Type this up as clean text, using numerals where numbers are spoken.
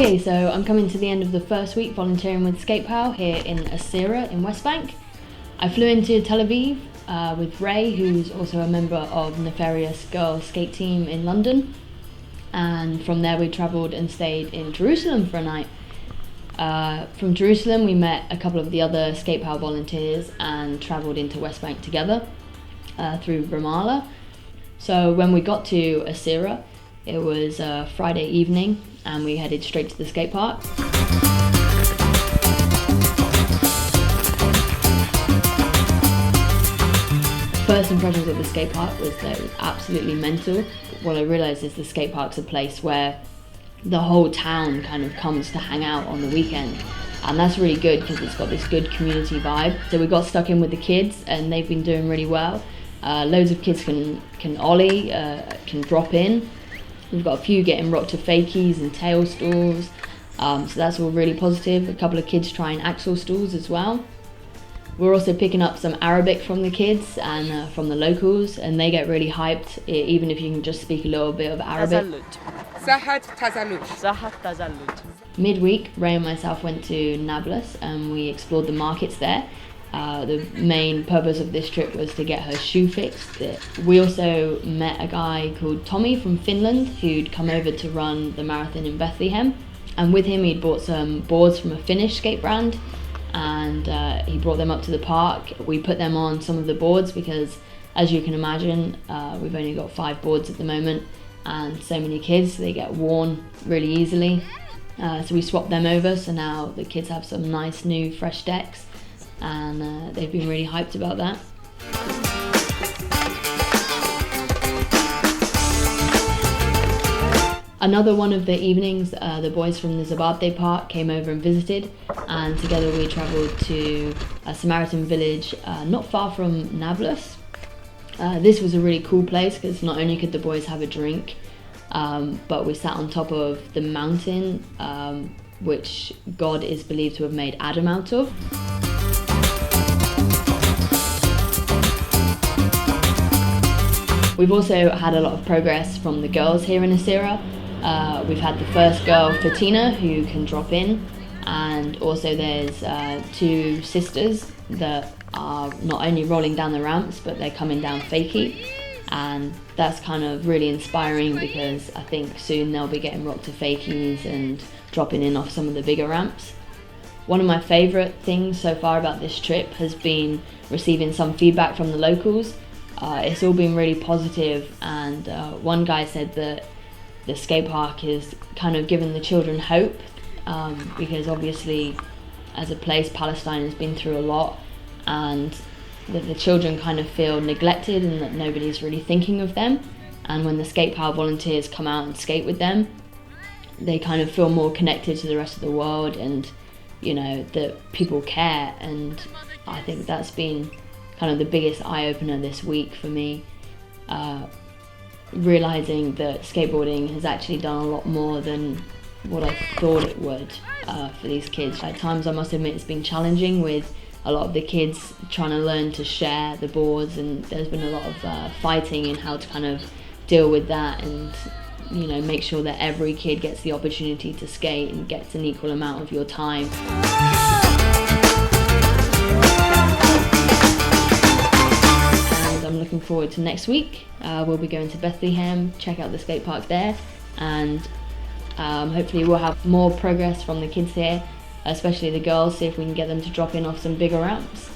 Okay, so I'm coming to the end of the first week volunteering with SkatePAL here in Asira in West Bank. I flew into Tel Aviv with Ray, who's also a member of Nefarious girls skate team in London. And from there we travelled and stayed in Jerusalem for a night. From Jerusalem we met a couple of the other SkatePAL volunteers and travelled into West Bank together through Ramallah. So when we got to Asira, it was Friday evening and we headed straight to the skate park. First impressions of the skate park was that it was absolutely mental. What I realised is the skate park's a place where the whole town kind of comes to hang out on the weekend. And that's really good because it's got this good community vibe. So we got stuck in with the kids and they've been doing really well. Loads of kids can ollie, can drop in. We've got a few getting rocked to fakies and tail stalls, so that's all really positive. A couple of kids trying axle stalls as well. We're also picking up some Arabic from the kids and from the locals, and they get really hyped, even if you can just speak a little bit of Arabic. Midweek, Ray and myself went to Nablus and we explored the markets there. The main purpose of this trip was to get her shoe fixed. We also met a guy called Tommy from Finland who'd come over to run the marathon in Bethlehem, and with him he'd bought some boards from a Finnish skate brand and he brought them up to the park. We put them on some of the boards because, as you can imagine, we've only got 5 boards at the moment and so many kids, they get worn really easily. So we swapped them over, so now the kids have some nice new fresh decks. And they've been really hyped about that. Another one of the evenings, the boys from the Zabate Park came over and visited, and together we travelled to a Samaritan village not far from Nablus. This was a really cool place because not only could the boys have a drink, but we sat on top of the mountain, which God is believed to have made Adam out of. We've also had a lot of progress from the girls here in Asira. We've had the first girl, Fatina, who can drop in, and also there's 2 sisters that are not only rolling down the ramps, but they're coming down fakie, and that's kind of really inspiring because I think soon they'll be getting rocked to fakies and dropping in off some of the bigger ramps. One of my favourite things so far about this trip has been receiving some feedback from the locals. It's all been really positive, and one guy said that the skate park is kind of giving the children hope because obviously as a place Palestine has been through a lot, and that the children kind of feel neglected and that nobody's really thinking of them, and when the SkatePAL volunteers come out and skate with them, they kind of feel more connected to the rest of the world, and you know that people care. And I think that's been kind of the biggest eye-opener this week for me, realising that skateboarding has actually done a lot more than what I thought it would for these kids. At times I must admit it's been challenging with a lot of the kids trying to learn to share the boards, and there's been a lot of fighting in how to kind of deal with that and you know make sure that every kid gets the opportunity to skate and gets an equal amount of your time. I'm looking forward to next week. We'll be going to Bethlehem, check out the skate park there, and hopefully we'll have more progress from the kids here, especially the girls, see if we can get them to drop in off some bigger ramps.